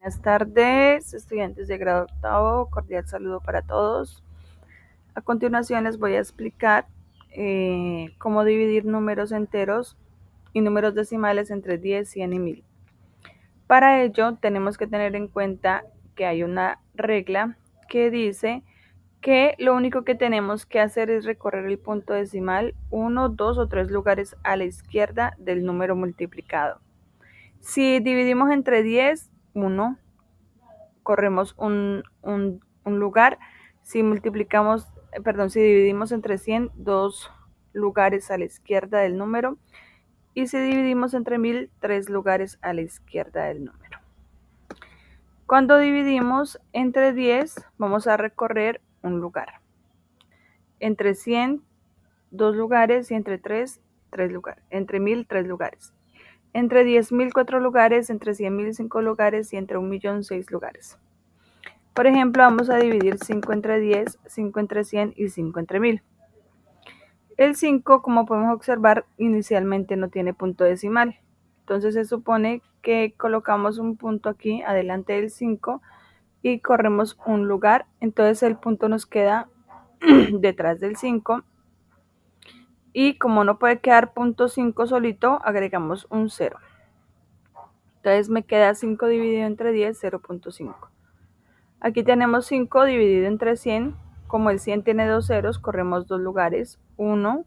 Buenas tardes, estudiantes de grado octavo, cordial saludo para todos. A continuación les voy a explicar cómo dividir números enteros y números decimales entre 10, 100 y 1000. Para ello tenemos que tener en cuenta que hay una regla que dice que lo único que tenemos que hacer es recorrer el punto decimal 1, 2 o 3 lugares a la izquierda del número multiplicado. Si dividimos entre 10, 1, corremos un lugar. Si si dividimos entre 100, 2 lugares a la izquierda del número. Y si dividimos entre 1000, 3 lugares a la izquierda del número. Cuando dividimos entre 10, vamos a recorrer un lugar. Entre 100, 2 lugares y entre 3, 3 lugares. Entre 1000, 3 lugares. Entre 10.000, 4 lugares. Entre 100.000, 5 lugares. Y entre 1.000.000, 6 lugares. Por ejemplo, vamos a dividir 5 entre 10, 5 entre 100 y 5 entre 1000. El 5, como podemos observar, inicialmente no tiene punto decimal. Entonces se supone que colocamos un punto aquí adelante del 5 y corremos un lugar. Entonces el punto nos queda detrás del 5. Y como no puede quedar punto 5 solito, agregamos un 0. Entonces me queda 5 dividido entre 10, 0.5. Aquí tenemos 5 dividido entre 100. Como el 100 tiene dos ceros, corremos dos lugares. 1,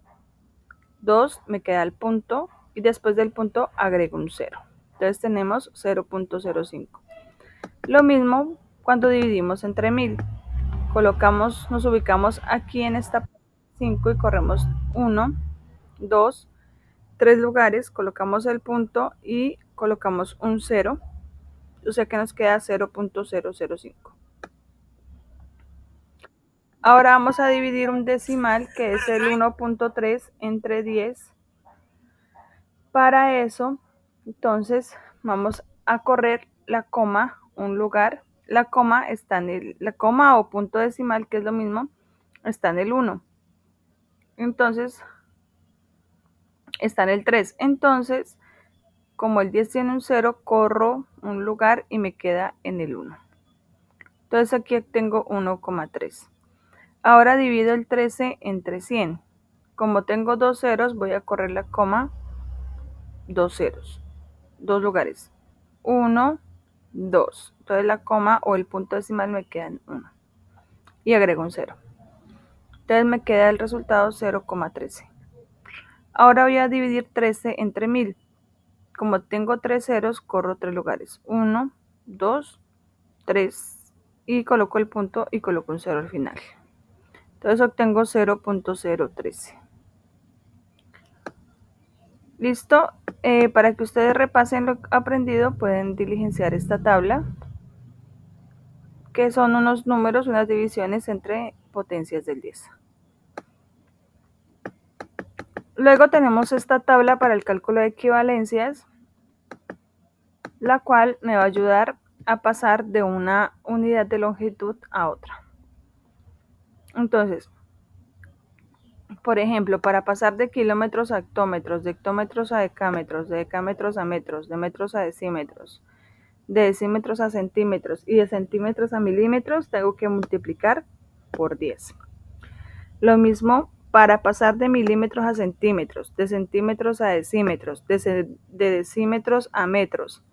2, me queda el punto. Y después del punto agrego un 0. Entonces tenemos 0.05. Lo mismo cuando dividimos entre 1000. Nos ubicamos aquí en esta 5 y corremos 1, 2, 3 lugares. Colocamos el punto y colocamos un 0. O sea que nos queda 0.005. Ahora vamos a dividir un decimal que es el 1.3 entre 10. Para eso, entonces, vamos a correr la coma un lugar. La coma o punto decimal, que es lo mismo, está en el 1. Entonces, está en el 3. Entonces, como el 10 tiene un 0, corro un lugar y me queda en el 1. Entonces aquí tengo 1,3. Ahora divido el 13 entre 100. Como tengo dos ceros, voy a correr la coma, dos ceros, dos lugares, 1, 2. Entonces la coma o el punto decimal me queda en 1 y agrego un 0. Entonces me queda el resultado 0,13. Ahora voy a dividir 13 entre 1000. Como tengo tres ceros, corro tres lugares, 1, 2, 3 y coloco el punto y coloco un 0 al final. Entonces obtengo 0.013. Listo. Para que ustedes repasen lo aprendido, pueden diligenciar esta tabla, que son unos números, unas divisiones entre potencias del 10. Luego tenemos esta tabla para el cálculo de equivalencias, la cual me va a ayudar a pasar de una unidad de longitud a otra. Entonces, por ejemplo, para pasar de kilómetros a hectómetros, de hectómetros a decámetros, de decámetros a metros, de metros a decímetros, de decímetros a centímetros y de centímetros a milímetros, tengo que multiplicar por 10. Lo mismo para pasar de milímetros a centímetros, de centímetros a decímetros, de decímetros a metros,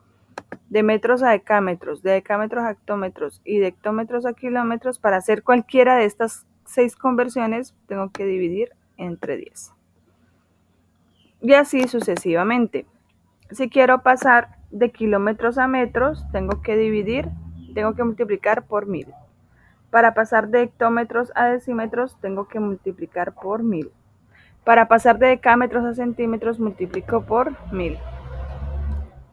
de metros a decámetros, de decámetros a hectómetros y de hectómetros a kilómetros. Para hacer cualquiera de estas 6 conversiones, tengo que dividir entre 10. Y así sucesivamente. Si quiero pasar de kilómetros a metros, tengo que multiplicar por 1000. Para pasar de hectómetros a decímetros, tengo que multiplicar por 1000. Para pasar de decámetros a centímetros, multiplico por 1000.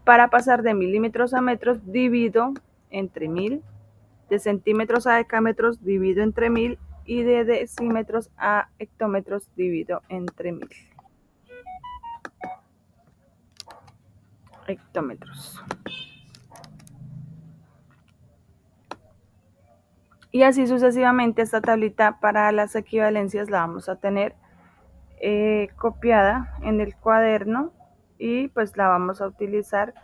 Para pasar de milímetros a metros, divido entre 1000. De centímetros a decámetros, divido entre 1000. Y de decímetros a hectómetros, divido entre 1000. Hectómetros. Y así sucesivamente. Esta tablita para las equivalencias la vamos a tener copiada en el cuaderno y pues la vamos a utilizar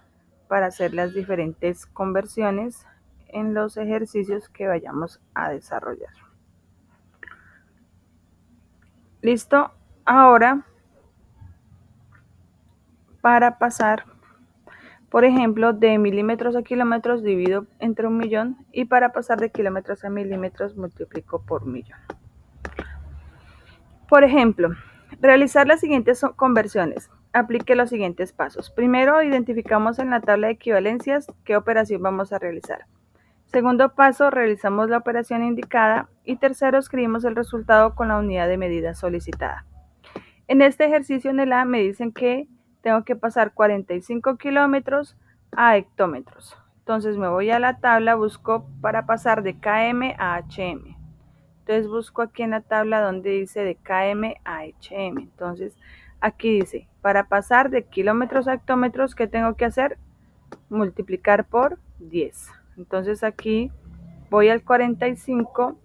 para hacer las diferentes conversiones en los ejercicios que vayamos a desarrollar. Listo, ahora para pasar, por ejemplo, de milímetros a kilómetros divido entre 1.000.000 y para pasar de kilómetros a milímetros multiplico por 1.000.000. Por ejemplo, realizar las siguientes conversiones. Aplique los siguientes pasos. Primero, identificamos en la tabla de equivalencias qué operación vamos a realizar. Segundo paso, realizamos la operación indicada. Y tercero, escribimos el resultado con la unidad de medida solicitada. En este ejercicio en el A me dicen que tengo que pasar 45 kilómetros a hectómetros. Entonces me voy a la tabla, busco para pasar de km a hm. Entonces busco aquí en la tabla donde dice de km a hm. Entonces aquí dice, para pasar de kilómetros a hectómetros, ¿qué tengo que hacer? Multiplicar por 10. Entonces aquí voy al 45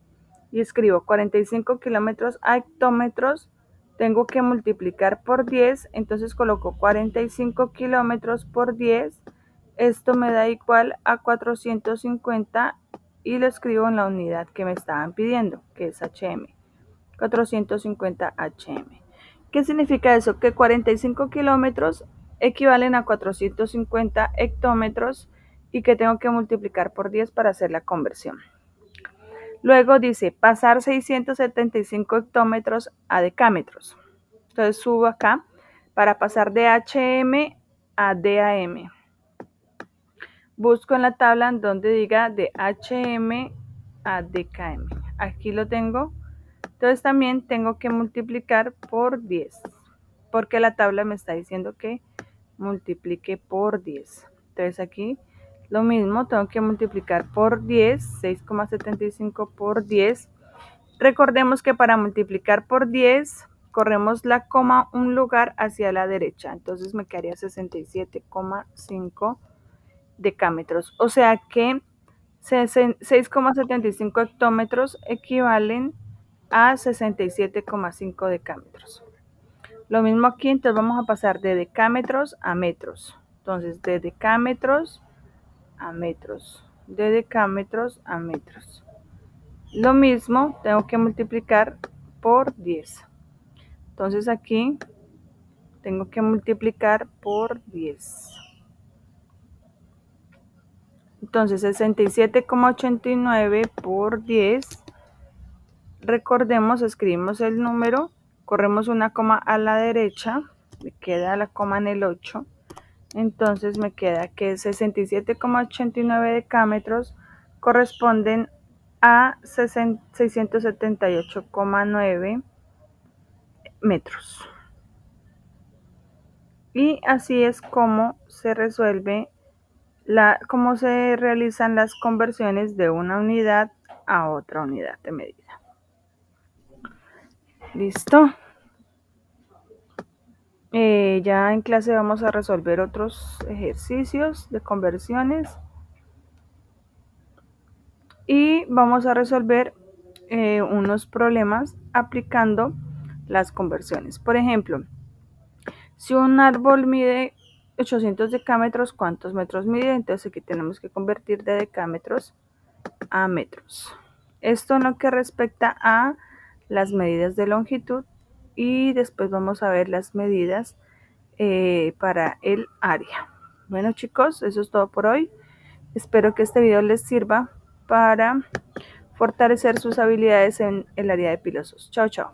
y escribo 45 kilómetros a hectómetros. Tengo que multiplicar por 10, entonces coloco 45 kilómetros por 10. Esto me da igual a 450 y lo escribo en la unidad que me estaban pidiendo, que es hm. 450 hm. ¿Qué significa eso? Que 45 kilómetros equivalen a 450 hectómetros y que tengo que multiplicar por 10 para hacer la conversión. Luego dice pasar 675 hectómetros a decámetros. Entonces subo acá para pasar de hm a DAM. Busco en la tabla donde diga de hm a DKM. Aquí lo tengo. Entonces también tengo que multiplicar por 10, porque la tabla me está diciendo que multiplique por 10. Entonces aquí lo mismo, tengo que multiplicar por 10, 6,75 por 10. Recordemos que para multiplicar por 10, corremos la coma un lugar hacia la derecha. Entonces me quedaría 67,5 decámetros. O sea que 6,75 hectómetros equivalen a 67,5 decámetros. Lo mismo aquí, entonces vamos a pasar de decámetros a metros. Entonces, de decámetros a metros, de decámetros a metros. Lo mismo, tengo que multiplicar por 10. Entonces aquí tengo que multiplicar por 10. Entonces 67,89 por 10. Recordemos, escribimos el número, corremos una coma a la derecha, me queda la coma en el 8. Entonces me queda que 67,89 decámetros corresponden a 678,9 metros. Y así es como se resuelve cómo se realizan las conversiones de una unidad a otra unidad de medida. ¿Listo? Ya en clase vamos a resolver otros ejercicios de conversiones y vamos a resolver unos problemas aplicando las conversiones. Por ejemplo, si un árbol mide 800 decámetros, ¿cuántos metros mide? Entonces aquí tenemos que convertir de decámetros a metros. Esto en lo que respecta a las medidas de longitud y después vamos a ver las medidas para el área. Bueno chicos, eso es todo por hoy. Espero que este video les sirva para fortalecer sus habilidades en el área de pilosos. Chao, chao.